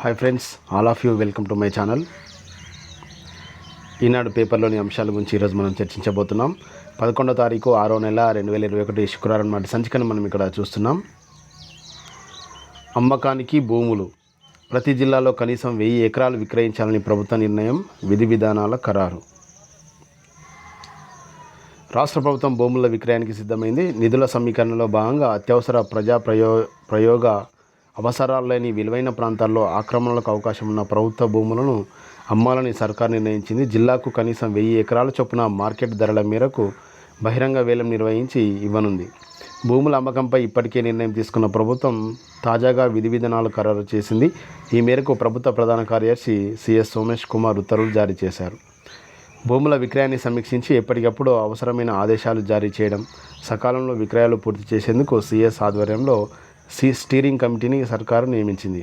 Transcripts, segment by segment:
Hi friends, all of you welcome to my channel. Eenadu పేపర్లోని అంశాల గురించి ఈరోజు మనం చర్చించబోతున్నాం. 11వ తారీఖు 6వ నెల 2021 శుక్రవారం నాటి సంచికను మనం ఇక్కడ చూస్తున్నాం. అమ్మకానికి భూములు. ప్రతి జిల్లాలో కనీసం 1000 ఎకరాలు విక్రయించాలని ప్రభుత్వ నిర్ణయం, విధి విధానాల ఖరారు. రాష్ట్ర ప్రభుత్వం భూముల విక్రయానికి సిద్ధమైంది. నిధుల సమీకరణలో భాగంగా అత్యవసర ప్రయోగ అవసరాలు లేని విలువైన ప్రాంతాల్లో ఆక్రమణలకు అవకాశం ఉన్న ప్రభుత్వ భూములను అమ్మాలని సర్కార్ నిర్ణయించింది. జిల్లాకు కనీసం 1000 ఎకరాల చొప్పున మార్కెట్ ధరల మేరకు బహిరంగ వేలం నిర్వహించి ఇవ్వనుంది. భూముల అమ్మకంపై ఇప్పటికే నిర్ణయం తీసుకున్న ప్రభుత్వం తాజాగా విధి విధానాలు ఖరారు చేసింది. ఈ మేరకు ప్రభుత్వ ప్రధాన కార్యదర్శి సిఎస్ సోమేష్ కుమార్ ఉత్తర్వులు జారీ చేశారు. భూముల విక్రయాన్ని సమీక్షించి ఎప్పటికప్పుడు అవసరమైన ఆదేశాలు జారీ చేయడం, సకాలంలో విక్రయాలు పూర్తి చేసేందుకు సిఎస్ ఆధ్వర్యంలో స్టీరింగ్ కమిటీని సర్కారు నియమించింది.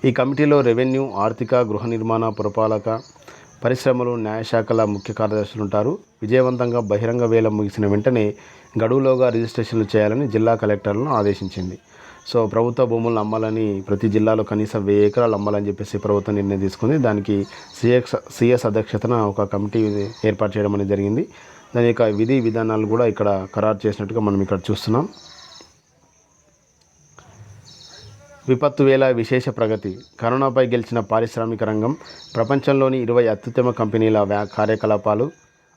ఈ కమిటీలో రెవెన్యూ, ఆర్థిక, గృహ నిర్మాణ, పురపాలక, పరిశ్రమలు, న్యాయశాఖల ముఖ్య కార్యదర్శులు ఉంటారు. విజయవంతంగా బహిరంగ వేలం ముగిసిన వెంటనే గడువులోగా రిజిస్ట్రేషన్లు చేయాలని జిల్లా కలెక్టర్లను ఆదేశించింది. సో ప్రభుత్వ భూములను అమ్మాలని, ప్రతి జిల్లాలో కనీసం 1000 ఎకరాలు అమ్మాలని చెప్పేసి ప్రభుత్వం నిర్ణయం తీసుకుంది. దానికి సిఎస్ అధ్యక్షతన ఒక కమిటీ ఏర్పాటు చేయడం అనేది జరిగింది. దాని యొక్క విధి విధానాలు కూడా ఇక్కడ ఖరారు చేసినట్టుగా మనం ఇక్కడ చూస్తున్నాం. విపత్తు వేళ విశేష ప్రగతి. కరోనాపై గెలిచిన పారిశ్రామిక రంగం. ప్రపంచంలోని 20 అత్యుత్తమ కంపెనీల కార్యకలాపాలు.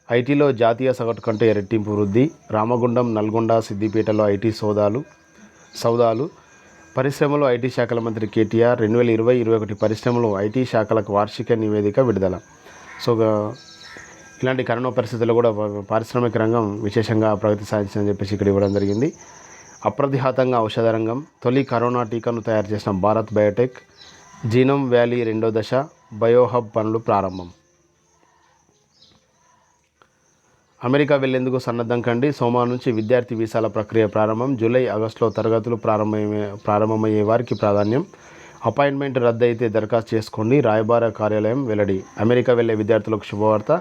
ఐటీలో జాతీయ సగటు కంటే రెట్టింపు వృద్ధి. రామగుండం, నల్గొండ, సిద్దిపేటలో ఐటీ సౌదాలు. పరిశ్రమలు. ఐటీ శాఖల మంత్రి కేటీఆర్ 2020-21 పరిశ్రమలు, ఐటీ శాఖలకు వార్షిక నివేదిక విడుదల. సో ఇలాంటి కరోనా పరిస్థితుల్లో కూడా పారిశ్రామిక రంగం విశేషంగా ప్రగతి సాధించిందని చెప్పేసి ఇక్కడ ఇవ్వడం జరిగింది. అప్రతిహాతంగా ఔషధ రంగం. తొలి కరోనా టీకాను తయారు చేసిన భారత్ బయోటెక్. జీనోమ్ వ్యాలీ 2వ దశ బయోహబ్ పనులు ప్రారంభం. అమెరికా వెళ్లేందుకు సన్నద్ధం కండి. సోమవారం నుంచి విద్యార్థి వీసాల ప్రక్రియ ప్రారంభం. జూలై, ఆగస్టులో తరగతులు ప్రారంభమయ్యే వారికి ప్రాధాన్యం. అపాయింట్మెంట్ రద్దయితే దరఖాస్తు చేసుకోండి, రాయబార కార్యాలయం వెల్లడి. అమెరికా వెళ్లే విద్యార్థులకు శుభవార్త.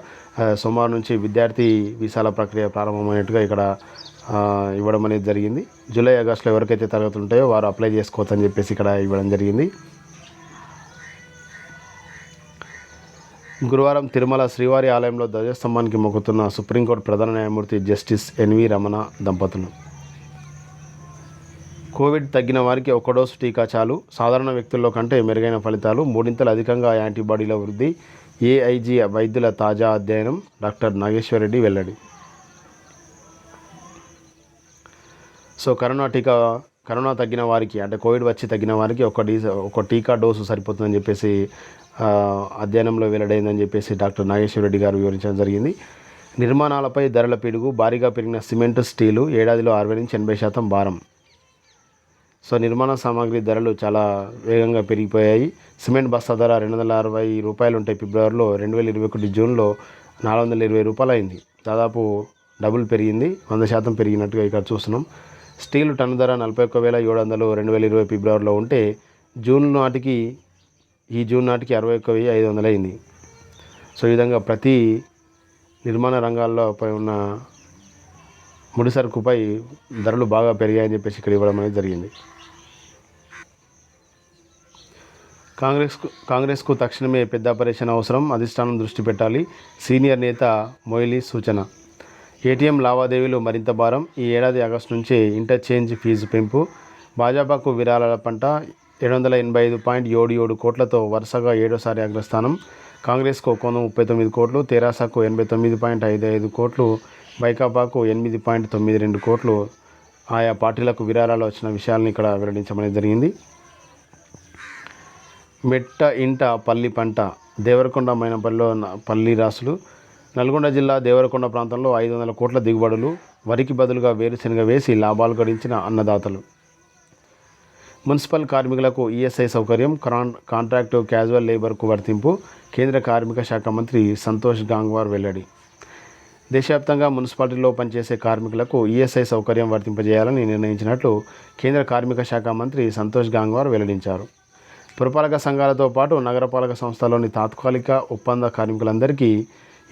సోమవారం నుంచి విద్యార్థి వీసాల ప్రక్రియ ప్రారంభమైనట్టుగా ఇక్కడ ఇవ్వడం అనేది జరిగింది. జూలై, ఆగస్టులో ఎవరికైతే తరగతులు ఉంటాయో వారు అప్లై చేసుకోవచ్చని చెప్పేసి ఇక్కడ ఇవ్వడం జరిగింది. గురువారం తిరుమల శ్రీవారి ఆలయంలో ధ్వజస్తంభానికి మొక్కుతున్న సుప్రీంకోర్టు ప్రధాన న్యాయమూర్తి జస్టిస్ ఎన్వి రమణ దంపతులు. కోవిడ్ తగ్గిన వారికి 1 డోసు టీకా చాలు. సాధారణ వ్యక్తుల్లో కంటే మెరుగైన ఫలితాలు. 3 అధికంగా యాంటీబాడీల వృద్ధి. ఏఐజీ వైద్యుల తాజా అధ్యయనం. డాక్టర్ నాగేశ్వర్ రెడ్డి వెల్లడి. సో కరోనా తగ్గిన వారికి, అంటే కోవిడ్ వచ్చి తగ్గిన వారికి ఒక టీకా డోసు సరిపోతుందని చెప్పేసి అధ్యయనంలో వెల్లడైందని చెప్పేసి డాక్టర్ నాగేశ్వర రెడ్డి గారు వివరించడం జరిగింది. నిర్మాణాలపై ధరల పిడుగు. భారీగా పెరిగిన సిమెంటు, స్టీలు. ఏడాదిలో 60-80% భారం. సో నిర్మాణ సామాగ్రి ధరలు చాలా వేగంగా పెరిగిపోయాయి. సిమెంట్ బస్తా ధర 260 రూపాయలు ఉంటే ఫిబ్రవరిలో 2021 జూన్లో 420 రూపాయలు అయింది. దాదాపు డబుల్ పెరిగింది, 100% పెరిగినట్టుగా ఇక్కడ చూస్తున్నాం. స్టీలు టన్ను ధర 41,700 2020 ఫిబ్రవరిలో ఉంటే జూన్ నాటికి 61,500 అయింది. సో ఈ విధంగా ప్రతి నిర్మాణ రంగాల్లో పై ఉన్న ముడి సరుకుపై ధరలు బాగా పెరిగాయని చెప్పేసి ఇక్కడ ఇవ్వడం అనేది జరిగింది. కాంగ్రెస్కు తక్షణమే పెద్ద ఆపరేషన్ అవసరం, అధిష్టానం దృష్టి పెట్టాలి. సీనియర్ నేత మొయిలీ సూచన. ఏటీఎం లావాదేవీలు మరింత భారం. ఈ ఏడాది ఆగస్టు నుంచే ఇంటర్చేంజ్ ఫీజు పెంపు. భాజపాకు విరాళాల పంట. 785.77 కోట్లతో వరుసగా 7వసారి అగ్రస్థానం. కాంగ్రెస్కు 139 కోట్లు, తెరాసకు 89.55 కోట్లు, వైకాపాకు 8.92 కోట్లు ఆయా పార్టీలకు విరాళాలు వచ్చిన విషయాలను ఇక్కడ వెల్లడించడం జరిగింది. మెట్ట ఇంట పల్లి పంట. దేవరకొండ, మైనపల్లిలో పల్లి రాసులు. నల్గొండ జిల్లా దేవరకొండ ప్రాంతంలో 500 కోట్ల దిగుబడులు. వరికి బదులుగా వేరుశెనగ వేసి లాభాలు గడించిన అన్నదాతలు. మున్సిపల్ కార్మికులకు ఈఎస్ఐ సౌకర్యం. కాంట్రాక్టు, క్యాజువల్ లేబర్కు వర్తింపు. కేంద్ర కార్మిక శాఖ మంత్రి సంతోష్ గాంగ్వార్ వెల్లడి. దేశవ్యాప్తంగా మున్సిపాలిటీలో పనిచేసే కార్మికులకు ఈఎస్ఐ సౌకర్యం వర్తింపజేయాలని నిర్ణయించినట్లు కేంద్ర కార్మిక శాఖ మంత్రి సంతోష్ గాంగ్వార్ వెల్లడించారు. పురపాలక సంఘాలతో పాటు నగరపాలక సంస్థలోని తాత్కాలిక ఒప్పంద కార్మికులందరికీ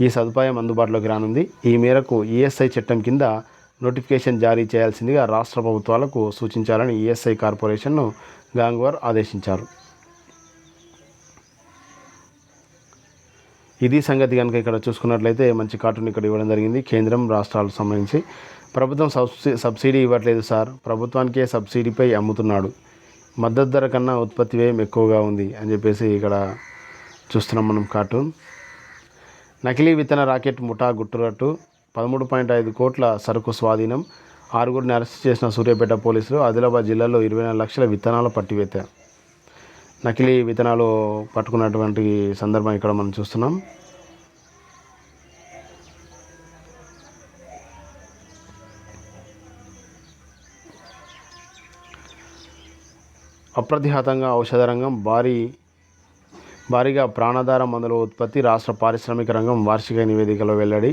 ఈ సదుపాయం అందుబాటులోకి రానుంది. ఈ మేరకు ఈఎస్ఐ చట్టం కింద నోటిఫికేషన్ జారీ చేయాల్సిందిగా రాష్ట్ర ప్రభుత్వాలకు సూచించాలని ఈఎస్ఐ కార్పొరేషన్ను గాంగ్వార్ ఆదేశించారు. ఇది సంగతి కనుక ఇక్కడ చూసుకున్నట్లయితే మంచి కార్టూన్ ఇక్కడ ఇవ్వడం జరిగింది. కేంద్రం రాష్ట్రాలకు సంబంధించి ప్రభుత్వం సబ్సిడీ ఇవ్వట్లేదు సార్, ప్రభుత్వానికే సబ్సిడీపై అమ్ముతున్నాడు, మద్దతు ధర కన్నా ఉత్పత్తి వ్యయం ఎక్కువగా ఉంది అని చెప్పేసి ఇక్కడ చూస్తున్నాం మనం కార్టూన్. నకిలీ విత్తన రాకెట్ ముఠా గుట్టురట్టు, 13.5 కోట్ల సరుకు స్వాధీనం, 6గురిని అరెస్ట్ చేసిన సూర్యాపేట పోలీసులు. ఆదిలాబాద్ జిల్లాలో 24 లక్షల విత్తనాల పట్టివేత. నకిలీ విత్తనాలు పట్టుకున్నటువంటి సందర్భం ఇక్కడ మనం చూస్తున్నాం. అప్రతిహతంగా ఔషధ రంగం భారీగా ప్రాణాధార మందుల ఉత్పత్తి, రాష్ట్ర పారిశ్రామిక రంగం వార్షిక నివేదికలో వెల్లడి.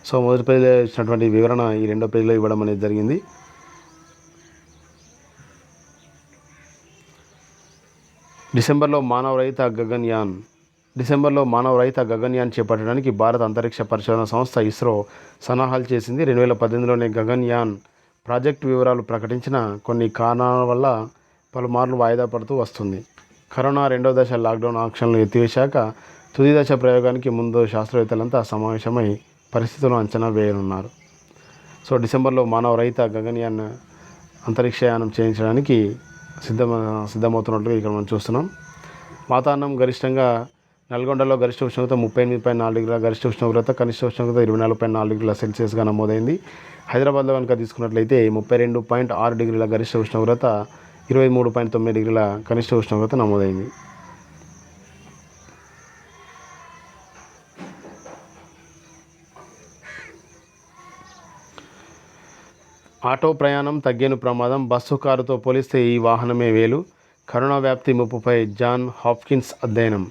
సో మొదటి పేజీలో ఇచ్చినటువంటి వివరణ ఈ రెండో పేజీలో ఇవ్వడం అనేది జరిగింది. డిసెంబర్లో మానవ రహిత గగన్యాన్ చేపట్టడానికి భారత అంతరిక్ష పరిశోధన సంస్థ ఇస్రో సన్నాహాలు చేసింది. 2018లోనే గగన్యాన్ ప్రాజెక్టు వివరాలు ప్రకటించిన కొన్ని కారణాల వల్ల పలుమార్లు వాయిదా పడుతూ వస్తుంది. కరోనా రెండో దశ లాక్డౌన్ ఆంక్షలను ఎత్తివేశాక తుది దశ ప్రయోగానికి ముందు శాస్త్రవేత్తలంతా సమావేశమై పరిస్థితులను అంచనా వేయనున్నారు. సో డిసెంబర్లో మానవ రహిత గగన్యాన్ అంతరిక్షయానం చేయించడానికి సిద్ధమవుతున్నట్లుగా ఇక్కడ మనం చూస్తున్నాం. వాతావరణం గరిష్టంగా నల్గొండలో గరిష్ట ఉష్ణోగ్రత 38.4 డిగ్రీల, గరిష్ట ఉష్ణోగ్రత కనిష్ట ఉష్ణోగ్రత 24.4 డిగ్రీల సెల్సియస్గా నమోదైంది. హైదరాబాద్లో కనుక తీసుకున్నట్లయితే 32.6 డిగ్రీల గరిష్ట ఉష్ణోగ్రత, 23.9 డిగ్రీల కనిష్ట ఉష్ణోగ్రత నమోదైంది. ఆటో ప్రయాణం తగ్గేను ప్రమాదం, బస్సు కారుతో పోలిస్తే ఈ వాహనమే వేలు. కరోనా వ్యాప్తి ముప్పుపై జాన్ హాప్కిన్స్ అధ్యయనం.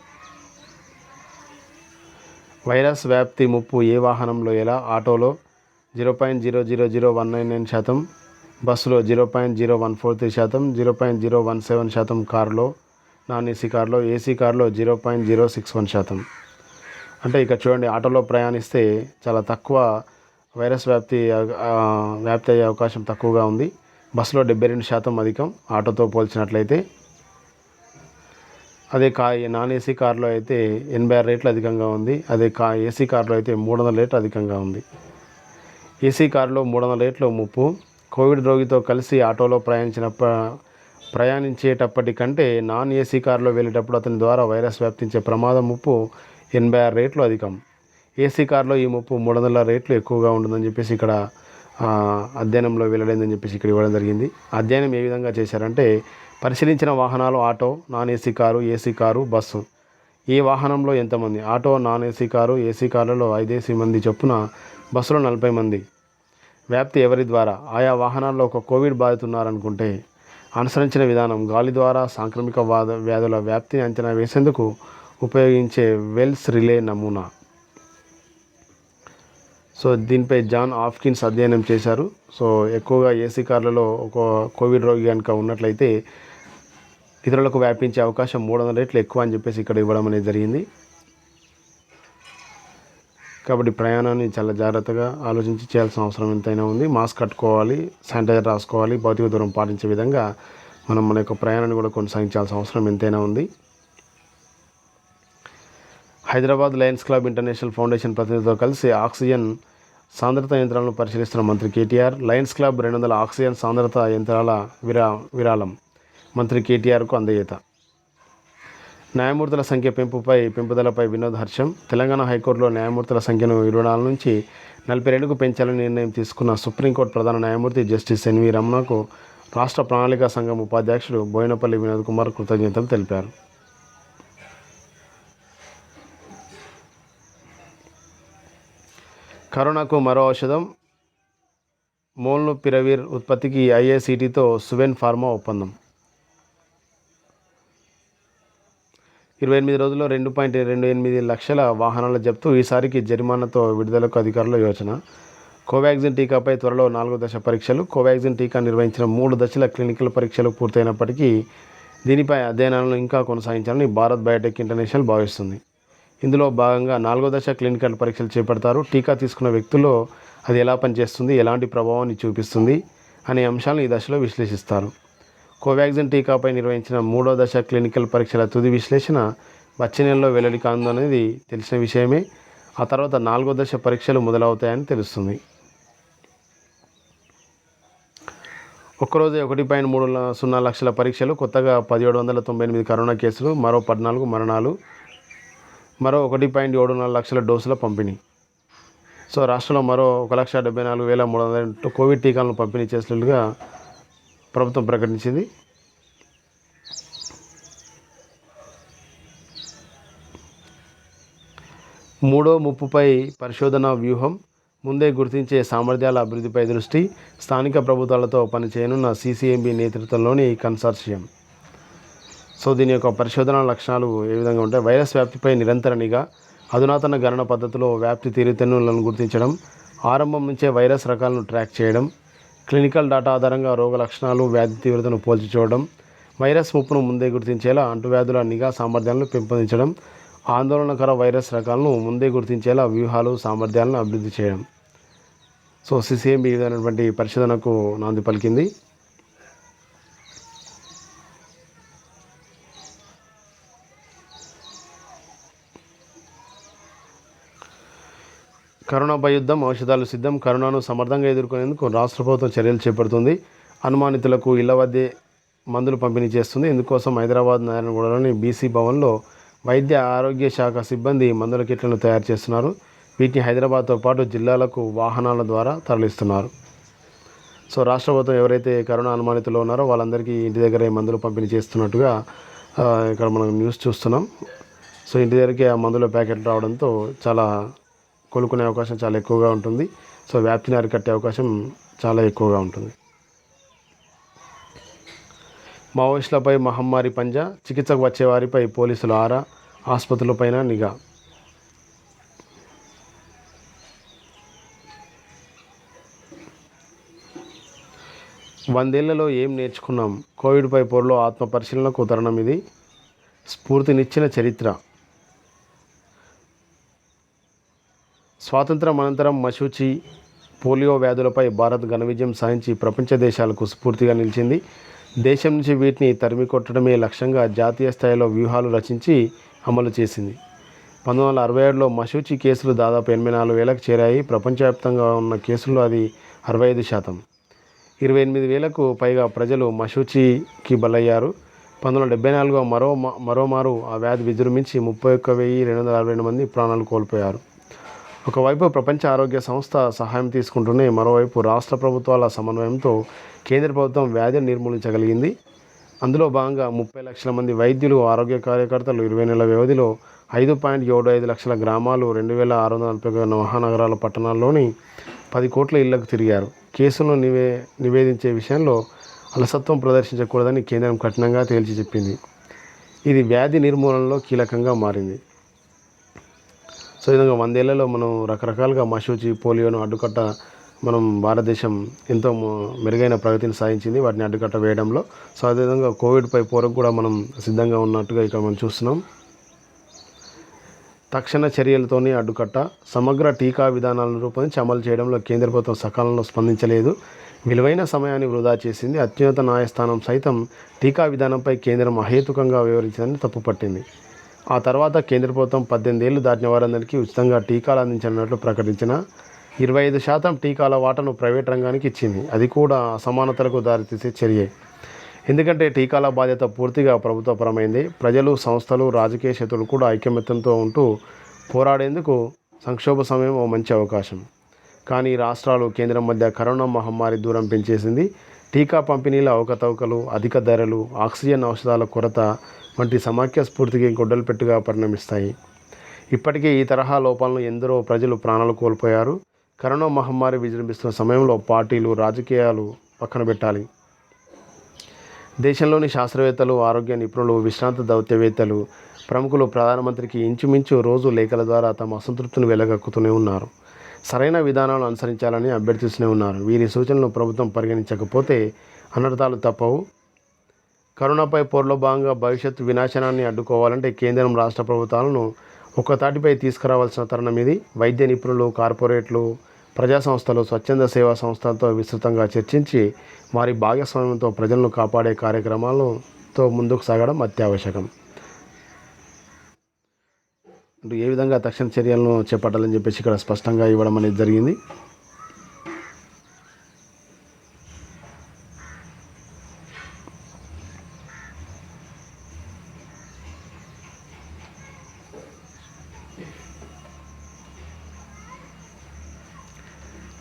వైరస్ వ్యాప్తి ముప్పు ఏ వాహనంలో ఎలా? ఆటోలో 0.000199%, బస్సులో 0.0143%, 0.017% కారులో, నాన్ ఏసీ కారులో, ఏసీ కారులో 0.061%. అంటే ఇక్కడ చూడండి, ఆటోలో ప్రయాణిస్తే చాలా తక్కువ వైరస్ వ్యాప్తి అయ్యే అవకాశం తక్కువగా ఉంది. బస్సులో 72% అధికం ఆటోతో పోల్చినట్లయితే. అదే నాన్ ఏసీ కారులో అయితే 86 రేట్లు అధికంగా ఉంది. అదే ఏసీ కారులో అయితే 300 రేట్లు అధికంగా ఉంది. ఏసీ కారులో 300 రేట్లు ముప్పు. కోవిడ్ రోగితో కలిసి ఆటోలో ప్రయాణించేటప్పటికంటే నాన్ ఏసీ కారులో వెళ్ళేటప్పుడు అతని ద్వారా వైరస్ వ్యాప్తించే ప్రమాదం ముప్పు 86 రేట్లు అధికం. ఏసీ కారులో ఈ ముప్పు 300 రేట్లు ఎక్కువగా ఉంటుందని చెప్పేసి ఇక్కడ అధ్యయనంలో వెల్లడైందని చెప్పేసి ఇక్కడ ఇవ్వడం జరిగింది. అధ్యయనం ఏ విధంగా చేశారంటే, పరిశీలించిన వాహనాలు auto, non AC car, AC car, bus. ఏ వాహనంలో ఎంతమంది? Auto, non AC car, AC కారులలో 5 మంది చొప్పున, బస్సులో 40 మంది. వ్యాప్తి ఎవరి ద్వారా? ఆయా వాహనాల్లో ఒక కోవిడ్ బాధితున్నారనుకుంటే అనుసరించిన విధానం. గాలి ద్వారా సాంక్రమిక వ్యాధుల వ్యాప్తిని అంచనా వేసేందుకు ఉపయోగించే వెల్స్ రిలే నమూనా. సో దీనిపై జాన్ హాప్కిన్స్ అధ్యయనం చేశారు. సో ఎక్కువగా ఏసీ కార్లలో ఒక కోవిడ్ రోగి కనుక ఉన్నట్లయితే ఇతరులకు వ్యాపించే అవకాశం 300 రేట్లు ఎక్కువ అని చెప్పేసి ఇక్కడ ఇవ్వడం అనేది జరిగింది. కాబట్టి ప్రయాణాన్ని చాలా జాగ్రత్తగా ఆలోచించి చేయాల్సిన అవసరం ఎంతైనా ఉంది. మాస్క్ కట్టుకోవాలి, శానిటైజర్ రాసుకోవాలి, భౌతిక దూరం పాటించే విధంగా మనం మన యొక్క ప్రయాణాన్ని కూడా కొనసాగించాల్సిన అవసరం ఎంతైనా ఉంది. Hyderabad Lions Club International Foundation ప్రతినిధితో కలిసి ఆక్సిజన్ సాంద్రత యంత్రాలను పరిశీలిస్తున్న మంత్రి కేటీఆర్. లయన్స్ క్లబ్ 200 ఆక్సిజన్ సాంద్రత యంత్రాల విరాళం మంత్రి కేటీఆర్కు అందజేత. న్యాయమూర్తుల సంఖ్య పెంపుదలపై వినోద్ హర్షం. తెలంగాణ హైకోర్టులో న్యాయమూర్తుల సంఖ్యను 24 నుంచి 42కు పెంచాలని నిర్ణయం తీసుకున్న సుప్రీంకోర్టు ప్రధాన న్యాయమూర్తి జస్టిస్ ఎన్వి రమణకు రాష్ట్ర ప్రణాళికా సంఘం ఉపాధ్యక్షుడు బోయినపల్లి వినోద్ కుమార్ కృతజ్ఞతలు తెలిపారు. కరోనాకు మరో ఔషధం, మోల్నుపిరవిర్ ఉత్పత్తికి ఐఐసిటితో సువెన్ ఫార్మా ఒప్పందం. 28 రోజుల్లో 2.28 లక్షల వాహనాల జప్తు, ఈసారికి జరిమానాతో విడుదలకు అధికారుల యోచన. కోవాక్సిన్ టీకాపై త్వరలో 4వ దశ పరీక్షలు. కోవాక్సిన్ టీకా నిర్వహించిన 3 దశల క్లినికల్ పరీక్షలు పూర్తయినప్పటికీ దీనిపై అధ్యయనాలను ఇంకా కొనసాగించాలని భారత్ బయోటెక్ ఇంటర్నేషనల్ భావిస్తుంది. ఇందులో భాగంగా 4వ దశ క్లినికల్ పరీక్షలు చేపడతారు. టీకా తీసుకున్న వ్యక్తుల్లో అది ఎలా పనిచేస్తుంది, ఎలాంటి ప్రభావాన్ని చూపిస్తుంది అనే అంశాలను ఈ దశలో విశ్లేషిస్తారు. కోవాక్సిన్ టీకాపై నిర్వహించిన 3వ దశ క్లినికల్ పరీక్షల తుది విశ్లేషణ వచ్చే నెలలో వెల్లడి కానుందనేది తెలిసిన విషయమే. ఆ తర్వాత 4వ దశ పరీక్షలు మొదలవుతాయని తెలుస్తుంది. ఒక్కరోజే 1.30 లక్షల పరీక్షలు, కొత్తగా 1798 కరోనా కేసులు, మరో 14 మరణాలు, మరో 1.74 లక్షల డోసుల పంపిణీ. సో రాష్ట్రంలో మరో 1,74,300 కోవిడ్ టీకాలను పంపిణీ చేసినట్లుగా ప్రభుత్వం ప్రకటించింది. మూడో ముప్పుపై పరిశోధన వ్యూహం, ముందే గుర్తించే సామర్థ్యాల అభివృద్ధిపై దృష్టి, స్థానిక ప్రభుత్వాలతో పనిచేయనున్న CCMB నేతృత్వంలోని కన్సార్షియం. సో దీని యొక్క పరిశోధన లక్షణాలు ఏ విధంగా ఉంటాయి? వైరస్ వ్యాప్తిపై నిరంతర నిఘా, అధునాతన గణన పద్ధతిలో వ్యాప్తి తీరుతెన్నులను గుర్తించడం, ఆరంభం నుంచే వైరస్ రకాలను ట్రాక్ చేయడం, క్లినికల్ డేటా ఆధారంగా రోగ లక్షణాలు, వ్యాధి తీవ్రతను పోల్చి చూడడం, వైరస్ ముప్పును ముందే గుర్తించేలా అంటువ్యాధుల నిఘా సామర్థ్యాలను పెంపొందించడం, ఆందోళనకర వైరస్ రకాలను ముందే గుర్తించేలా వ్యూహాలు, సామర్థ్యాలను అభివృద్ధి చేయడం. సో CCMB ఈ విధమైనటువంటి పరిశోధనకు నాంది పలికింది. కరోనాపై యుద్ధం, ఔషధాలు సిద్ధం. కరోనాను సమర్థంగా ఎదుర్కొనేందుకు రాష్ట్ర ప్రభుత్వం చర్యలు చేపడుతుంది. అనుమానితులకు ఇళ్ల వద్దే మందులు పంపిణీ చేస్తుంది. ఇందుకోసం హైదరాబాద్ నారాయణగూడలోని BC భవన్లో వైద్య ఆరోగ్య శాఖ సిబ్బంది మందుల కిట్లను తయారు చేస్తున్నారు. వీటిని హైదరాబాద్తో పాటు జిల్లాలకు వాహనాల ద్వారా తరలిస్తున్నారు. సో రాష్ట్ర ప్రభుత్వం ఎవరైతే కరోనా అనుమానితులు ఉన్నారో వాళ్ళందరికీ ఇంటి దగ్గరే మందులు పంపిణీ చేస్తున్నట్టుగా ఇక్కడ మనం న్యూస్ చూస్తున్నాం. సో ఇంటి దగ్గరికి ఆ మందుల ప్యాకెట్ రావడంతో చాలా కోలుకునే అవకాశం చాలా ఎక్కువగా ఉంటుంది. సో వ్యాప్తిని అరికట్టే అవకాశం చాలా ఎక్కువగా ఉంటుంది. మావోయిస్టులపై మహమ్మారి పంజా, చికిత్సకు వచ్చే వారిపై పోలీసులు ఆరా, ఆసుపత్రులపైన నిఘా. వందేళ్లలో ఏం నేర్చుకున్నాం? కోవిడ్పై పోరులో ఆత్మ పరిశీలనకు తరుణం ఇది. స్ఫూర్తినిచ్చిన చరిత్ర. స్వాతంత్రం అనంతరం మశూచి, పోలియో వ్యాధులపై భారత్ ఘన విజయం సాధించి ప్రపంచ దేశాలకు స్ఫూర్తిగా నిలిచింది. దేశం నుంచి వీటిని తరిమి కొట్టడమే లక్ష్యంగా జాతీయ స్థాయిలో వ్యూహాలు రచించి అమలు చేసింది. 1967లో మశూచి కేసులు దాదాపు 84,000కు చేరాయి. ప్రపంచవ్యాప్తంగా ఉన్న కేసుల్లో అది 65%. 28,000కు పైగా ప్రజలు మశూచికి బలయ్యారు. 1974లో మరోమారు ఆ వ్యాధి విజృంభించి 31,262 మంది ప్రాణాలు కోల్పోయారు. ఒకవైపు ప్రపంచ ఆరోగ్య సంస్థ సహాయం తీసుకుంటూనే మరోవైపు రాష్ట్ర ప్రభుత్వాల సమన్వయంతో కేంద్ర ప్రభుత్వం వ్యాధిని నిర్మూలించగలిగింది. అందులో భాగంగా 30 లక్షల మంది వైద్యులు, ఆరోగ్య కార్యకర్తలు 20 నెలల వ్యవధిలో 5.75 లక్షల గ్రామాలు, 2,641 మహానగరాల, పట్టణాల్లోని 10 కోట్ల ఇళ్లకు తిరిగారు. కేసులను నివేదించే విషయంలో అలసత్వం ప్రదర్శించకూడదని కేంద్రం కఠినంగా తేల్చి చెప్పింది. ఇది వ్యాధి నిర్మూలనలో కీలకంగా మారింది. సో ఈ విధంగా 100 ఏళ్లలో మనం రకరకాలుగా మశూచి, పోలియోను అడ్డుకట్ట మనం భారతదేశం ఎంతో మెరుగైన ప్రగతిని సాధించింది వాటిని అడ్డుకట్ట వేయడంలో. సో అదేవిధంగా కోవిడ్పై పోరుకు కూడా మనం సిద్ధంగా ఉన్నట్టుగా ఇక్కడ మనం చూస్తున్నాం. తక్షణ చర్యలతోనే అడ్డుకట్ట. సమగ్ర టీకా విధానాలను రూపొందించి అమలు చేయడంలో కేంద్ర ప్రభుత్వం సకాలంలో స్పందించలేదు. విలువైన సమయాన్ని వృధా చేసింది. అత్యున్నత న్యాయస్థానం సైతం టీకా విధానంపై కేంద్రం అహేతుకంగా వివరించిందని తప్పుపట్టింది. ఆ తర్వాత కేంద్ర ప్రభుత్వం 18 ఏళ్లు దాటిన వారందరికీ ఉచితంగా టీకాలు అందించనున్నట్లు ప్రకటించిన 25% టీకాల వాటాను ప్రైవేట్ రంగానికి ఇచ్చింది. అది కూడా అసమానతలకు దారితీసే చర్యే. ఎందుకంటే టీకాల బాధ్యత పూర్తిగా ప్రభుత్వపరమైంది. ప్రజలు, సంస్థలు, రాజకీయ శక్తులు కూడా ఐకమత్యంతో ఉంటూ పోరాడేందుకు సంక్షోభ సమయం ఓ మంచి అవకాశం. కానీ రాష్ట్రాలు, కేంద్రం మధ్య కరోనా మహమ్మారి దూరం పెంచేసింది. టీకా పంపిణీల అవకతవకలు, అధిక ధరలు, ఆక్సిజన్ ఔషధాల కొరత వంటి సమాఖ్య స్ఫూర్తికి గొడ్డలు పెట్టుగా పరిణమిస్తాయి. ఇప్పటికే ఈ తరహా లోపాలను ఎందరో ప్రజలు ప్రాణాలు కోల్పోయారు. కరోనా మహమ్మారి విజృంభిస్తున్న సమయంలో పార్టీలు, రాజకీయాలు పక్కన పెట్టాలి. దేశంలోని శాస్త్రవేత్తలు, ఆరోగ్య నిపుణులు, విశ్రాంత దౌత్యవేత్తలు, ప్రముఖులు ప్రధానమంత్రికి ఇంచుమించు రోజు లేఖల ద్వారా తమ అసంతృప్తిని వెలగక్కుతూనే ఉన్నారు. సరైన విధానాలను అనుసరించాలని అభ్యర్థిస్తూనే ఉన్నారు. వీరి సూచనలను ప్రభుత్వం పరిగణించకపోతే అనర్థాలు తప్పవు. కరోనాపై పోరులో భాగంగా భవిష్యత్తు వినాశనాన్ని అడ్డుకోవాలంటే కేంద్రం, రాష్ట్ర ప్రభుత్వాలను ఒక్క తాటిపై తీసుకురావాల్సిన తరుణం ఇది. వైద్య నిపుణులు, కార్పొరేట్లు, ప్రజా సంస్థలు, స్వచ్ఛంద సేవా సంస్థలతో విస్తృతంగా చర్చించి వారి భాగస్వామ్యంతో ప్రజలను కాపాడే కార్యక్రమాలతో ముందుకు సాగడం అత్యావశ్యకం. ఏ విధంగా తక్షణ చర్యలను చేపట్టాలని చెప్పేసి ఇక్కడ స్పష్టంగా ఇవ్వడం అనేది జరిగింది.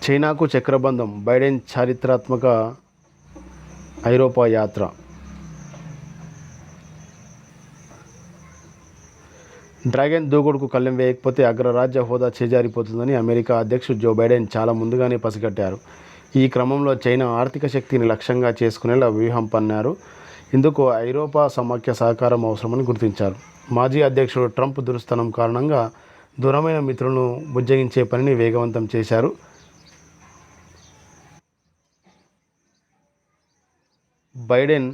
చైనాకు చక్రబంధం, బైడెన్ చారిత్రాత్మక ఐరోపా యాత్ర. డ్రాగన్ దూకుడుకు కళ్ళెం వేయకపోతే అగ్రరాజ్య హోదా చేజారిపోతుందని అమెరికా అధ్యక్షుడు జో బైడెన్ చాలా ముందుగానే పసిగట్టారు. ఈ క్రమంలో చైనా ఆర్థిక శక్తిని లక్ష్యంగా చేసుకునేలా వ్యూహం పన్నారు. ఇందుకు ఐరోపా సమాఖ్య సహకారం అవసరమని గుర్తించారు. మాజీ అధ్యక్షుడు ట్రంప్ దురుస్తనం కారణంగా దూరమైన మిత్రులను బుజ్జగించే పనిని వేగవంతం చేశారు. బైడెన్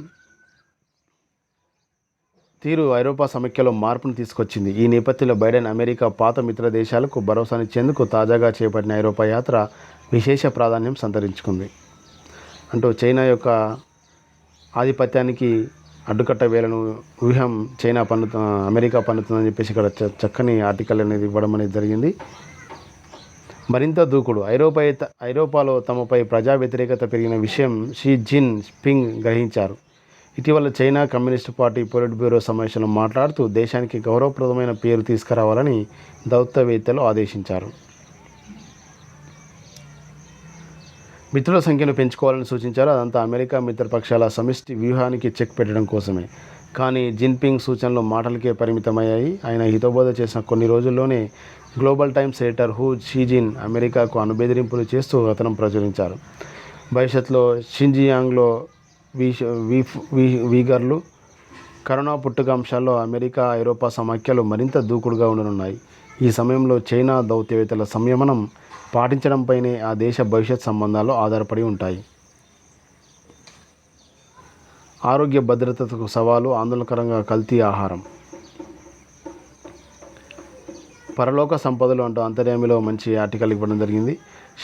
తీరు ఐరోపా సమైక్యలో మార్పును తీసుకొచ్చింది. ఈ నేపథ్యంలో బైడెన్ అమెరికా పాత మిత్ర దేశాలకు భరోసానిచ్చేందుకు తాజాగా చేపట్టిన ఐరోపా యాత్ర విశేష ప్రాధాన్యం సంతరించుకుంది. అంటూ చైనా యొక్క ఆధిపత్యానికి అడ్డుకట్ట వేలను వ్యూహం అమెరికా పన్నుతుందని చెప్పేసి ఇక్కడ చక్కని ఆర్టికల్ అనేది ఇవ్వడం అనేది జరిగింది. మరింత దూకుడు. ఐరోపాలో తమపై ప్రజా వ్యతిరేకత పెరిగిన విషయం షీ జిన్ పింగ్ గ్రహించారు. ఇటీవల China communist party polit bureau సమావేశంలో మాట్లాడుతూ దేశానికి గౌరవప్రదమైన పేరు తీసుకురావాలని దౌత్యవేత్తలు ఆదేశించారు. మిత్రుల సంఖ్యను పెంచుకోవాలని సూచించారు. అదంతా అమెరికా మిత్రపక్షాల సమిష్టి వ్యూహానికి చెక్ పెట్టడం కోసమే. కానీ జిన్పింగ్ సూచనలు మాటలకే పరిమితమయ్యాయి. ఆయన హితబోధ చేసిన కొన్ని రోజుల్లోనే గ్లోబల్ టైమ్స్ ఎడిటర్ హూ షీజిన్ అమెరికాకు అనుబెదిరింపులు చేస్తూ కథనం ప్రచురించారు. భవిష్యత్తులో షింజియాంగ్లో వీగర్లు, కరోనా పుట్టుక అంశాల్లో అమెరికా ఐరోపా సమాఖ్యలు మరింత దూకుడుగా ఉండనున్నాయి. ఈ సమయంలో చైనా దౌత్యవేత్తల సంయమనం పాటించడంపైనే ఆ దేశ భవిష్యత్ సంబంధాలు ఆధారపడి ఉంటాయి. ఆరోగ్య భద్రతకు సవాలు, ఆందోళనకరంగా కల్తీ ఆహారం. పరలోక సంపదలు అంటూ అంతర్యామిలో మంచి ఆర్టికల్ ఇవ్వడం జరిగింది.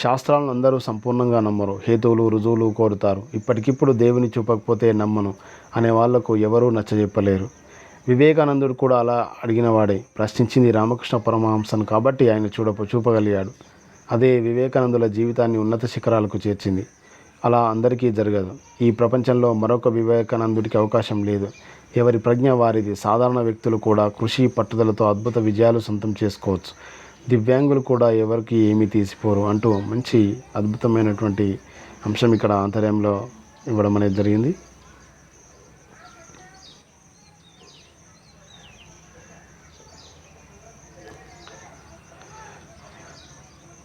శాస్త్రాలను అందరూ సంపూర్ణంగా నమ్మరు, హేతువులు రుజువులు కోరుతారు. ఇప్పటికిప్పుడు దేవుని చూపకపోతే నమ్మను అనే వాళ్లకు ఎవరూ నచ్చజెప్పలేరు. వివేకానందుడు కూడా అలా అడిగినవాడే. ప్రశ్నించింది రామకృష్ణ పరమహంసను కాబట్టి ఆయన చూపగలిగాడు. అదే వివేకానందుల జీవితాన్ని ఉన్నత శిఖరాలకు చేర్చింది. అలా అందరికీ జరగదు. ఈ ప్రపంచంలో మరొక వివేకానందుడికి అవకాశం లేదు. ఎవరి ప్రజ్ఞ వారిది. సాధారణ వ్యక్తులు కూడా కృషి పట్టుదలతో అద్భుత విజయాలు సొంతం చేసుకోవచ్చు. దివ్యాంగులు కూడా ఎవరికి ఏమీ తీసిపోరు అంటూ మంచి అద్భుతమైనటువంటి అంశం ఇక్కడ ఆంతర్యంలో ఇవ్వడం అనేది జరిగింది.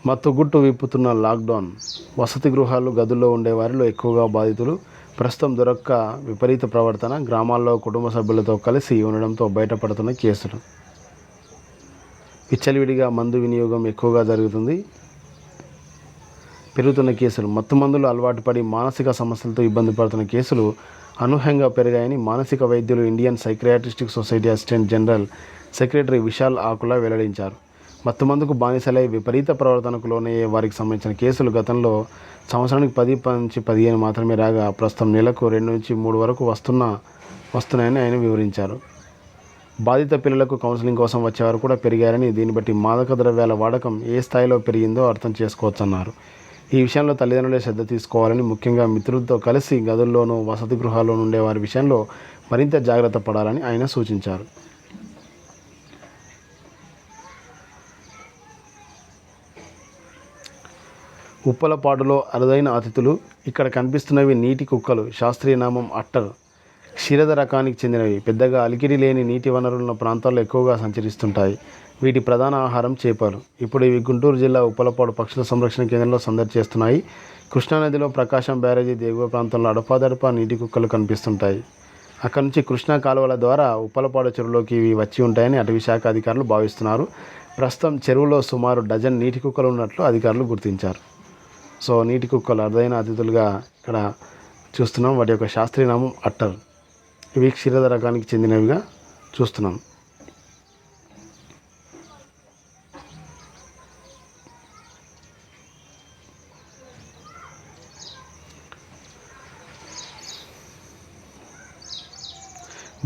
మత్తుగుట్టు విప్పుతున్న లాక్డౌన్. వసతి గృహాలు, గదుల్లో ఉండే వారిలో ఎక్కువగా బాధితులు. ప్రస్తుతం దొరక్క విపరీత ప్రవర్తన. గ్రామాల్లో కుటుంబ సభ్యులతో కలిసి ఉండడంతో బయటపడుతున్న కేసులు. విచ్చలవిడిగా మందు వినియోగం ఎక్కువగా జరుగుతుంది. పెరుగుతున్న కేసులు. మత్తు మందులు అలవాటు పడి మానసిక సమస్యలతో ఇబ్బంది పడుతున్న కేసులు అనూహ్యంగా పెరిగాయని మానసిక వైద్యులు Indian Psychiatric Society assistant general secretary Vishal Akula వెల్లడించారు. మత్తుమందుకు బానిసలై విపరీత ప్రవర్తనకు లోనయ్యే వారికి సంబంధించిన కేసులు గతంలో సంవత్సరానికి 10 నుంచి 15 మాత్రమే రాగా ప్రస్తుతం నెలకు 2 నుంచి 3 వరకు వస్తున్నాయని ఆయన వివరించారు. బాధిత పిల్లలకు కౌన్సిలింగ్ కోసం వచ్చేవారు కూడా పెరిగారని, దీన్ని బట్టి మాదక ద్రవ్యాల వాడకం ఏ స్థాయిలో పెరిగిందో అర్థం చేసుకోవచ్చన్నారు. ఈ విషయంలో తల్లిదండ్రులే శ్రద్ధ తీసుకోవాలని, ముఖ్యంగా మిత్రులతో కలిసి గదుల్లోనూ వసతి గృహాల్లోనూ ఉండే వారి విషయంలో మరింత జాగ్రత్త పడాలని ఆయన సూచించారు. ఉప్పలపాడులో అరుదైన అతిథులు. ఇక్కడ కనిపిస్తున్నవి నీటి కుక్కలు. శాస్త్రీయ నామం అట్టర్. క్షీరద రకానికి చెందినవి. పెద్దగా అలికిడి లేని నీటి వనరులున్న ప్రాంతాల్లో ఎక్కువగా సంచరిస్తుంటాయి. వీటి ప్రధాన ఆహారం చేపలు. ఇప్పుడు ఇవి గుంటూరు జిల్లా ఉప్పలపాడు పక్షుల సంరక్షణ కేంద్రంలో సందడి చేస్తున్నాయి. కృష్ణానదిలో ప్రకాశం బ్యారేజీ దిగువ ప్రాంతంలో అడపాదడపా నీటి కుక్కలు కనిపిస్తుంటాయి. అక్కడి నుంచి కృష్ణా కాలువల ద్వారా ఉప్పలపాడు చెరువులోకి ఇవి వచ్చి ఉంటాయని అటవీ శాఖ అధికారులు భావిస్తున్నారు. ప్రస్తుతం చెరువులో సుమారు డజన్ నీటి కుక్కలు ఉన్నట్లు అధికారులు గుర్తించారు. సో నీటి కుక్కలు అరుదైన అతిథులుగా ఇక్కడ చూస్తున్నాం. వాటి యొక్క శాస్త్రీయ నామం అట్టర్. ఇవి క్షీరద రకానికి చెందినవిగా చూస్తున్నాం.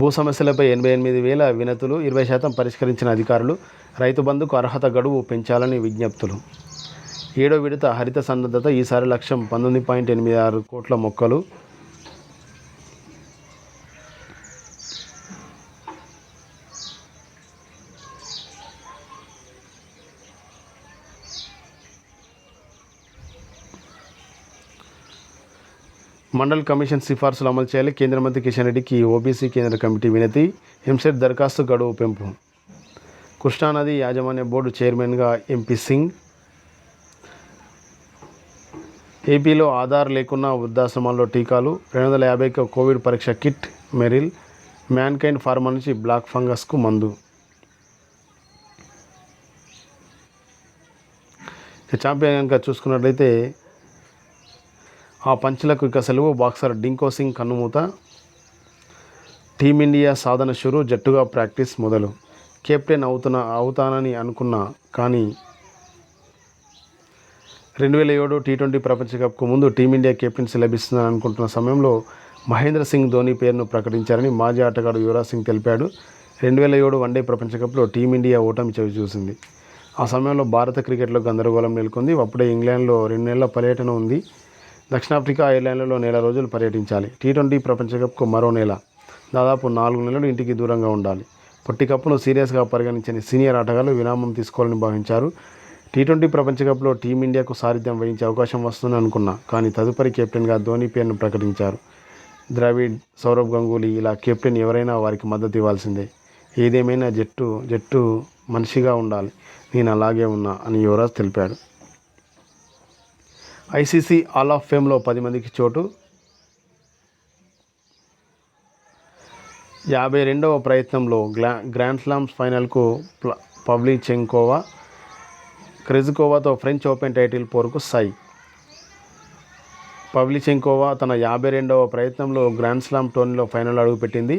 భూ సమస్యలపై 88,000 వినతులు, 20% పరిష్కరించిన అధికారులు. రైతు బంధుకు అర్హత గడువు పెంచాలని విజ్ఞప్తులు. 7వ విడత హరిత సన్నద్ధత, ఈసారి లక్ష్యం 19.86 కోట్ల మొక్కలు. మండల్ కమిషన్ సిఫార్సులు అమలు చేయాలి. కేంద్ర మంత్రి కిషన్ రెడ్డికి ఓబీసీ కేంద్ర కమిటీ వినతి. ఎంసెట్ దరఖాస్తు గడువు పెంపు. కృష్ణానది యాజమాన్య బోర్డు చైర్మన్గా ఎంపీ సింగ్. ఏపీలో ఆధార్ లేకున్నా వృద్ధాశ్రమాల్లో టీకాలు. 250కి కోవిడ్ పరీక్ష కిట్. మెరిల్. మ్యాన్కైండ్ ఫార్మా నుంచి బ్లాక్ ఫంగస్కు మందు. ఛాంపియన్ కనుక చూసుకున్నట్లయితే ఆ పంచులకు ఇక సెలవు. బాక్సర్ డింకో సింగ్ కన్నుమూత. టీమిండియా సాధన షురు, జట్టుగా ప్రాక్టీస్ మొదలు. కెప్టెన్ అవుతానని అనుకున్నా కానీ 2007 టీ20 ప్రపంచ కప్కు ముందు టీమిండియా కెప్టెన్సీ లభిస్తుందని అనుకుంటున్న సమయంలో మహేంద్ర సింగ్ ధోని పేరును ప్రకటించారని మాజీ ఆటగాడు యువరాజ్ సింగ్ తెలిపాడు. 2007 వన్డే ప్రపంచ కప్లో టీమిండియా ఓటమి చవిచూసింది. ఆ సమయంలో భారత క్రికెట్లో గందరగోళం నెలకొంది. అప్పుడే ఇంగ్లాండ్లో 2 నెలల పర్యటన ఉంది. దక్షిణాఫ్రికా, ఐర్లాండ్లలో నెల రోజులు పర్యటించాలి. టీ20 ప్రపంచ కప్కు మరో నెల, దాదాపు 4 నెలలు ఇంటికి దూరంగా ఉండాలి. పొట్టి కప్ను సీరియస్గా పరిగణించని సీనియర్ ఆటగాళ్లు విరామం తీసుకోవాలని భావించారు. టీ20 ప్రపంచ కప్లో టీమిండియాకు సారథ్యం వహించే అవకాశం వస్తుందని అనుకున్నా కానీ తదుపరి కెప్టెన్గా ధోని పేరును ప్రకటించారు. ద్రావిడ్, సౌరవ్ గంగూలీ ఇలా కెప్టెన్ ఎవరైనా వారికి మద్దతు ఇవ్వాల్సిందే. ఏదేమైనా జట్టు మనిషిగా ఉండాలి, నేను అలాగే ఉన్నా అని యువరాజ్ తెలిపాడు. ఐసీసీ ఆల్ ఆఫ్ ఫేమ్లో 10 మందికి చోటు. 52వ ప్రయత్నంలో గ్రాండ్ స్లామ్స్ ఫైనల్కు పవ్లిచెంకోవా. క్రెజికోవాతో ఫ్రెంచ్ ఓపెన్ టైటిల్ పోరుకు సై. పవ్లిచెంకోవా తన 52వ ప్రయత్నంలో గ్రాండ్ స్లామ్ టోర్నీలో ఫైనల్ అడుగుపెట్టింది.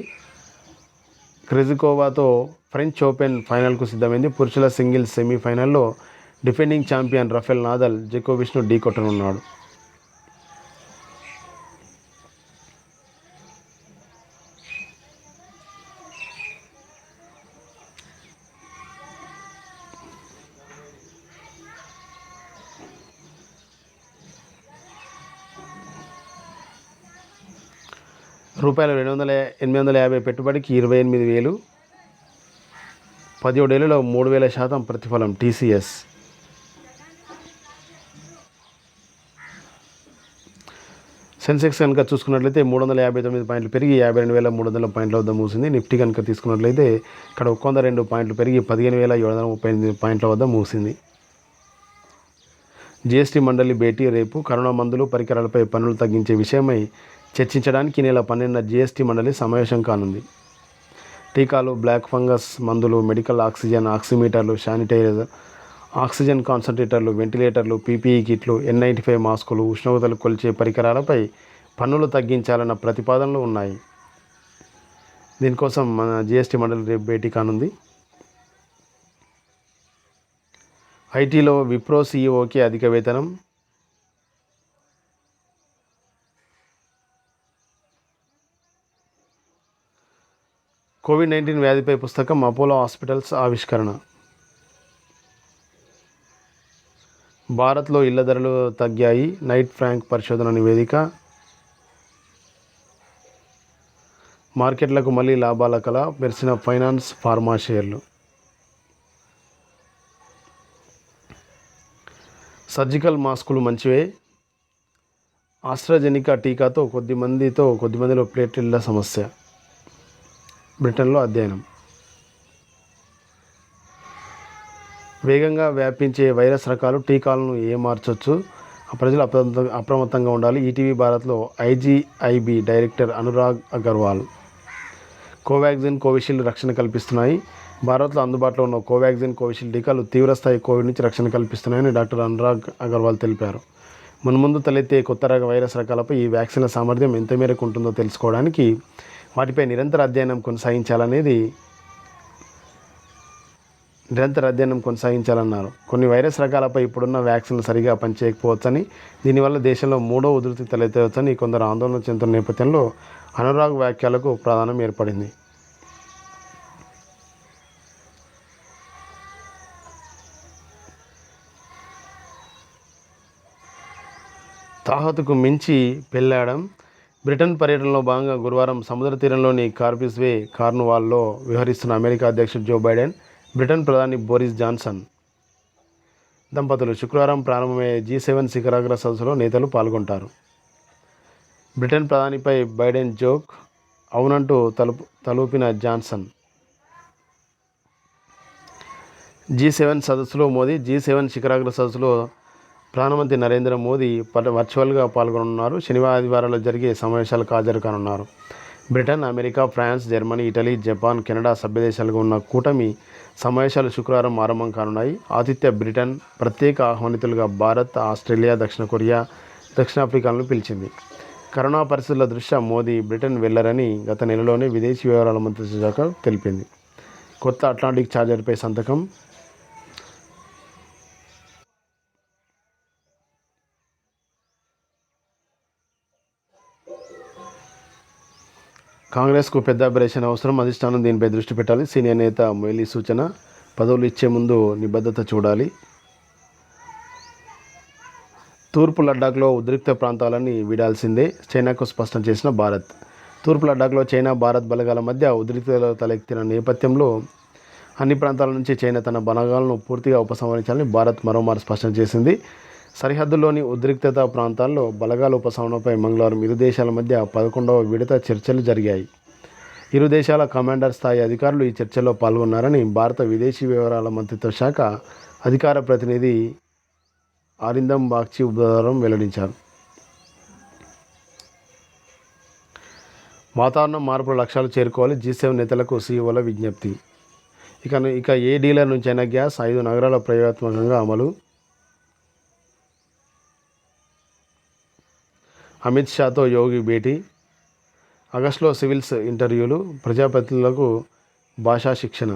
క్రెజికోవాతో ఫ్రెంచ్ ఓపెన్ ఫైనల్కు సిద్ధమైంది. పురుషుల సింగిల్స్ సెమీఫైనల్లో డిఫెండింగ్ ఛాంపియన్ రఫెల్ నాదల్ జకోవిచ్ను ఢీకొట్టనున్నాడు. రూపాయలు 850 పెట్టుబడికి 28,000. 17 ఏళ్లలో 3,000% ప్రతిఫలం. టీసీఎస్. సెన్సెక్స్ కనుక చూసుకున్నట్లయితే 359 పాయింట్లు పెరిగి 52,300 పాయింట్ల వద్ద మూసింది. నిఫ్టీ కనుక తీసుకున్నట్లయితే ఇక్కడ 102 పాయింట్లు పెరిగి 15,738 పాయింట్ల వద్ద మూసింది. జీఎస్టీ మండలి భేటీ రేపు. కరోనా మందులు, పరికరాలపై పన్నులు తగ్గించే విషయమై చర్చించడానికి నెల 12న జీఎస్టీ మండలి సమావేశం కానుంది. టీకాలు, బ్లాక్ ఫంగస్ మందులు, మెడికల్ ఆక్సిజన్, ఆక్సిమీటర్లు, శానిటైజర్, ఆక్సిజన్ కాన్సన్ట్రేటర్లు, వెంటిలేటర్లు, పీపీఈ కిట్లు, N95 మాస్కులు, ఉష్ణోగ్రతలు కొలిచే పరికరాలపై పన్నులు తగ్గించాలన్న ప్రతిపాదనలు ఉన్నాయి. దీనికోసం మన జీఎస్టీ మండలి రేపు భేటీ కానుంది. ఐటీలో విప్రో సీఈఓకి అధిక వేతనం. కోవిడ్-19 వ్యాధిపై పుస్తకం అపోలో హాస్పిటల్స్ ఆవిష్కరణ. భారత్లో ఇళ్ల ధరలు తగ్గాయి, నైట్ ఫ్రాంక్ పరిశోధన నివేదిక. మార్కెట్లకు మళ్లీ లాభాల కల, మెరిసిన ఫైనాన్స్, ఫార్మా షేర్లు. సర్జికల్ మాస్కులు మంచివే. ఆస్ట్రాజెనికా టీకాతో కొద్దిమందిలో ప్లేట్లెట్ల సమస్య. బ్రిటన్లో అధ్యయనం. వేగంగా వ్యాపించే వైరస్ రకాలు, టీకాలను మార్చొచ్చు, ప్రజలు అప్రమత్తంగా ఉండాలి. ఈటీవీ భారత్లో ఐజీఐబీ డైరెక్టర్ అనురాగ్ అగర్వాల్. కోవాక్సిన్, కోవిషీల్డ్ రక్షణ కల్పిస్తున్నాయి. భారత్లో అందుబాటులో ఉన్న కోవాక్సిన్, కోవిషీల్డ్ టీకాలు తీవ్రస్థాయి కోవిడ్ నుంచి రక్షణ కల్పిస్తున్నాయని డాక్టర్ అనురాగ్ అగర్వాల్ తెలిపారు. మున్ముందు తలెత్తే కొత్త వైరస్ రకాలపై ఈ వ్యాక్సిన్ల సామర్థ్యం ఎంత మేరకు ఉంటుందో తెలుసుకోవడానికి వాటిపై నిరంతర అధ్యయనం కొనసాగించాలన్నారు. కొన్ని వైరస్ రకాలపై ఇప్పుడున్న వ్యాక్సిన్లు సరిగా పనిచేయకపోవచ్చని, దీనివల్ల దేశంలో 3వ ఉధృతి తలెత్తవచ్చని కొందరు ఆందోళన చెందుతున్న నేపథ్యంలో అనురాగ్ వ్యాఖ్యలకు ప్రాధాన్యం ఏర్పడింది. తాహతుకు మించి పెళ్లాడడం. బ్రిటన్ పర్యటనలో భాగంగా గురువారం సముద్ర తీరంలోని కార్బిస్వే కార్నువాల్లో విహరిస్తున్న అమెరికా అధ్యక్షుడు జో బైడెన్, బ్రిటన్ ప్రధాని బోరిస్ జాన్సన్ దంపతులు శుక్రవారం ప్రారంభమయ్యే G7 శిఖరాగ్ర సదస్సులో నేతలు పాల్గొంటారు. బ్రిటన్ ప్రధానిపై బైడెన్ జోక్ అవునంటూ తలూపిన జాన్సన్ G7 సదస్సులో మోదీ G7 శిఖరాగ్ర సదస్సులో ప్రధానమంత్రి నరేంద్ర మోదీ వర్చువల్గా పాల్గొననున్నారు. శనివారం ఆదివారాల్లో జరిగే సమావేశాలకు హాజరు కానున్నారు. Britain, America, France, Germany, Italy, Japan, Canada సభ్యదేశాలుగా ఉన్న కూటమి సమావేశాలు శుక్రవారం ఆరంభం కానున్నాయి. ఆతిథ్య బ్రిటన్ ప్రత్యేక ఆహ్వానితులుగా భారత్, ఆస్ట్రేలియా, దక్షిణ కొరియా, దక్షిణాఫ్రికాలను పిలిచింది. కరోనా పరిస్థితుల దృష్ట్యా మోదీ బ్రిటన్ వెళ్లరని గత నెలలోనే విదేశీ వ్యవహారాల మంత్రిత్వ శాఖ తెలిపింది. కొత్త అట్లాంటిక్ చార్టర్పై సంతకం. కాంగ్రెస్కు పెద్ద ఆపరేషన్ అవసరం. అధిష్టానం దీనిపై దృష్టి పెట్టాలి. సీనియర్ నేత మొయిలీ సూచన. పదవులు ఇచ్చే ముందు నిబద్ధత చూడాలి. తూర్పు లడ్డాఖ్లో ఉద్రిక్త ప్రాంతాలని వీడాల్సిందే చైనాకు స్పష్టం చేసిన భారత్. తూర్పు లడ్డాఖ్లో చైనా, భారత్ బలగాల మధ్య ఉద్రిక్తతలు తలెత్తిన నేపథ్యంలో అన్ని ప్రాంతాల నుంచి చైనా తన బలగాలను పూర్తిగా ఉపసంహరించాలని భారత్ మరోమారు స్పష్టం చేసింది. సరిహద్దుల్లోని ఉద్రిక్తత ప్రాంతాల్లో బలగాల ఉపశమనంపై మంగళవారం ఇరు దేశాల మధ్య 11వ విడత చర్చలు జరిగాయి. ఇరు దేశాల కమాండర్ స్థాయి అధికారులు ఈ చర్చల్లో పాల్గొన్నారని భారత విదేశీ వ్యవహారాల మంత్రిత్వ శాఖ అధికార ప్రతినిధి అరిందమ్ బాగ్చి బుధవారం వెల్లడించారు. వాతావరణం మార్పుల లక్ష్యాలు చేరుకోవాలి. G7 నేతలకు సీఈఓల విజ్ఞప్తి. ఇక ఏ డీలర్ నుంచైనా గ్యాస్ 5 నగరాల ప్రయోగాత్మకంగా అమలు. అమిత్ షాతో యోగి భేటీ. ఆగస్టులో సివిల్స్ ఇంటర్వ్యూలు. ప్రజాప్రతినిధులకు భాషా శిక్షణ.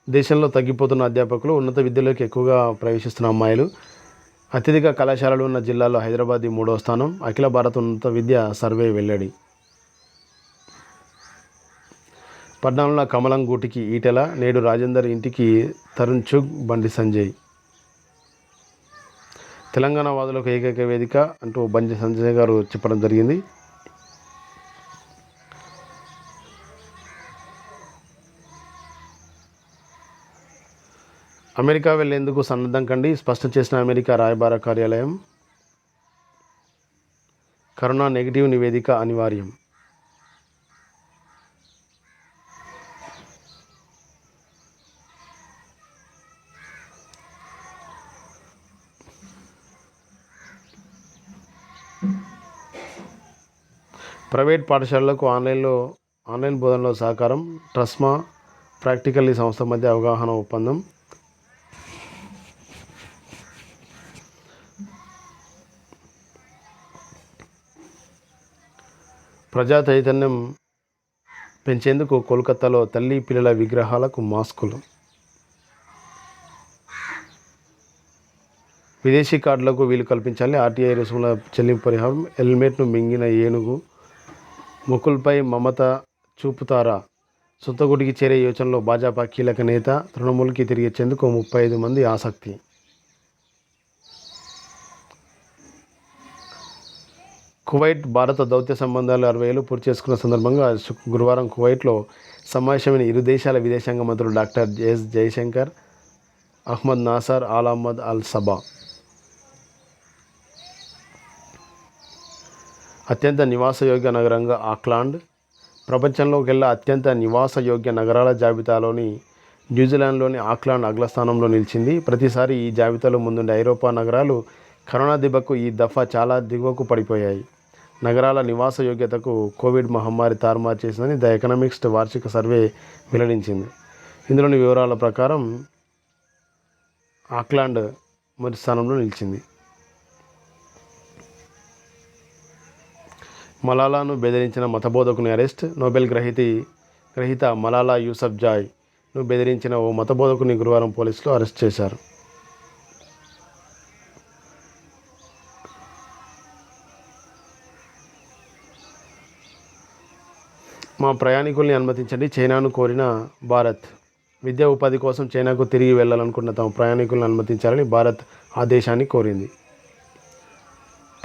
దేశంలో తగ్గిపోతున్న అధ్యాపకులు. ఉన్నత విద్యలోకి ఎక్కువగా ప్రవేశిస్తున్న అమ్మాయిలు. అత్యధిక కళాశాలలు ఉన్న జిల్లాలో హైదరాబాద్ 3వ స్థానం. అఖిల భారత ఉన్నత విద్య సర్వే వెల్లడి. పద్నాలుగున కమలం గూటికి ఈటెల. నేడు రాజేందర్ ఇంటికి తరుణ్ చుగ్, బండి సంజయ్. తెలంగాణ వాదులకు ఏకైక వేదిక అంటూ బండి సంజయ్ గారు చెప్పడం జరిగింది. అమెరికా వెళ్లేందుకు సన్నద్ధం కండి స్పష్టం చేసిన అమెరికా రాయబార కార్యాలయం. కరోనా నెగిటివ్ నివేదిక అనివార్యం. ప్రైవేట్ పాఠశాలలకు ఆన్లైన్ బోధనలో సహకారం. ట్రస్మా, ప్రాక్టికల్లీ సంస్థ మధ్య అవగాహన ఒప్పందం. ప్రజా చైతన్యం పెంచేందుకు కోల్కతాలో తల్లి పిల్లల విగ్రహాలకు మాస్కులు. విదేశీ కార్డులకు వీలు కల్పించాలి. ఆర్టీఐ రుసుముల చెల్లింపు పరిహారం. హెల్మెట్ను మింగిన ఏనుగు. ముకుల్పై మమత చూపుతారా? సొంత గుడికి చేరే యోచనలో భాజపా కీలక నేత. తృణమూల్కి తిరిగి వచ్చేందుకు 35 మంది ఆసక్తి. కువైట్ భారత దౌత్య సంబంధాలు 60 ఏళ్లు పూర్తి చేసుకున్న సందర్భంగా గురువారం కువైట్లో సమావేశమైన ఇరు దేశాల విదేశాంగ మంత్రులు డాక్టర్ ఎస్ జయశంకర్, అహ్మద్ నాసర్ అల్ అహ్మద్ అల్ సబా. అత్యంత నివాసయోగ్య నగరంగా ఆక్లాండ్. ప్రపంచంలోకెల్లా అత్యంత నివాసయోగ్య నగరాల జాబితాలోని న్యూజిలాండ్లోని ఆక్లాండ్ అగ్రస్థానంలో నిలిచింది. ప్రతిసారి ఈ జాబితాలో ముందుండే ఐరోపా నగరాలు కరోనా దెబ్బకు ఈ దఫా చాలా దిగువకు పడిపోయాయి. నగరాల నివాసయోగ్యతకు కోవిడ్ మహమ్మారి తారుమారు చేసిందని ద ఎకనామిస్ట్ వార్షిక సర్వే వెల్లడించింది. ఇందులోని వివరాల ప్రకారం ఆక్లాండ్ మొదటి స్థానంలో నిలిచింది. మలాలాను బెదిరించిన మతబోధకుని అరెస్ట్. నోబెల్ గ్రహీత మలాలా యూసఫ్జాయ్ను బెదిరించిన ఓ మతబోధకుని గురువారం పోలీసులు అరెస్ట్ చేశారు. మా ప్రయాణికుల్ని అనుమతించండి, చైనాను కోరిన భారత్. విద్యా ఉపాధి కోసం చైనాకు తిరిగి వెళ్లాలనుకున్న తమ ప్రయాణికులను అనుమతించాలని భారత్ ఆ దేశాన్ని కోరింది.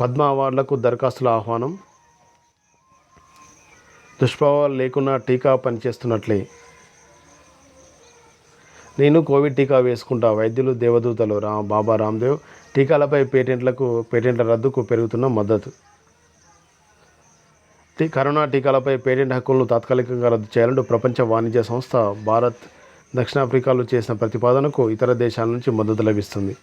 పద్మ అవార్డులకు దరఖాస్తుల ఆహ్వానం. దుష్ప్రభావాలు లేకున్నా టీకా పనిచేస్తున్నట్లే. నేను కోవిడ్ టీకా వేసుకుంటా. వైద్యులు దేవదూతలు. బాబా రామ్దేవ్. టీకాలపై పేటెంట్ల రద్దుకు పెరుగుతున్న మద్దతు. కరోనా టీకాలపై పేటెంట్ హక్కులను తాత్కాలికంగా రద్దు చేయాలంటూ ప్రపంచ వాణిజ్య సంస్థ భారత్, దక్షిణాఫ్రికాలు చేసిన ప్రతిపాదనకు ఇతర దేశాల నుంచి మద్దతు లభిస్తుంది.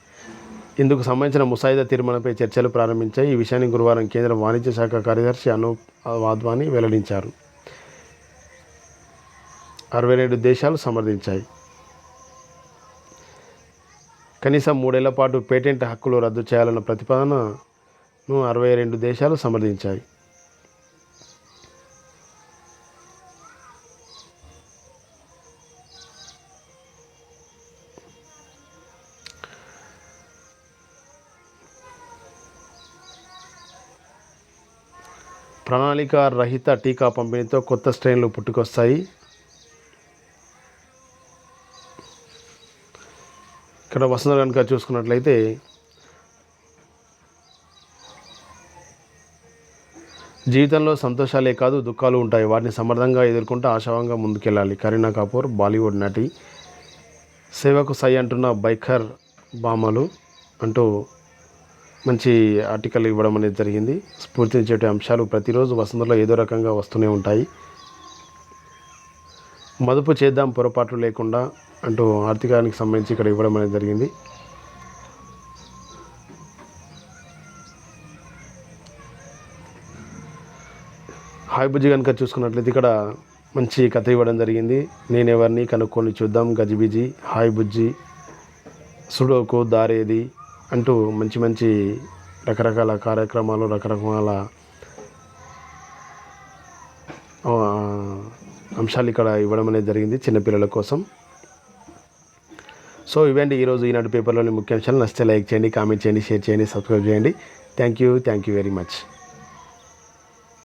ఇందుకు సంబంధించిన ముసాయిదా తీర్మానంపై చర్చలు ప్రారంభించాయి. ఈ విషయాన్ని గురువారం కేంద్ర వాణిజ్య శాఖ కార్యదర్శి అనూప్ వాధ్వాని వెల్లడించారు. 62 దేశాలు సమర్థించాయి. కనీసం 3 ఏళ్ల పాటు పేటెంట్ హక్కులు రద్దు చేయాలన్న ప్రతిపాదనను 62 దేశాలు సమర్థించాయి. ప్రణాళిక రహిత టీకా పంపిణీతో కొత్త స్ట్రెయిన్లు పుట్టుకొస్తాయి. ఇక్కడ వసంత కనుక చూసుకున్నట్లయితే జీవితంలో సంతోషాలే కాదు దుఃఖాలు ఉంటాయి. వాటిని సమర్థంగా ఎదుర్కొంటూ ఆశావంగా ముందుకెళ్ళాలి. కరీనా కపూర్. బాలీవుడ్ నటి. సేవకు సై అంటున్న బైకర్ భామలు అంటూ మంచి ఆర్టికల్ ఇవ్వడం అనేది జరిగింది. స్ఫూర్తినిచ్చే అంశాలు ప్రతిరోజు వసంతలో ఏదో రకంగా వస్తూనే ఉంటాయి. మదుపు చేద్దాం పొరపాట్లు లేకుండా అంటూ ఆర్థికానికి సంబంధించి ఇక్కడ ఇవ్వడం అనేది జరిగింది. హాయ్ బుజ్జి కనుక చూసుకున్నట్లయితే ఇక్కడ మంచి కథ ఇవ్వడం జరిగింది. నేనెవరిని కనుక్కొని చూద్దాం, గజిబిజి, హాయ్ బుజ్జి, సుడోకు, దారేది అంటూ మంచి మంచి రకరకాల కార్యక్రమాలు, రకరకాల అంశాలు ఇక్కడ ఇవ్వడం అనేది జరిగింది చిన్నపిల్లల కోసం. సో ఇవండి ఈరోజు ఈనాడు పేపర్లోని ముఖ్యాంశాలు. నచ్చితే లైక్ చేయండి, కామెంట్ చేయండి, షేర్ చేయండి, సబ్స్క్రైబ్ చేయండి. Thank you very much.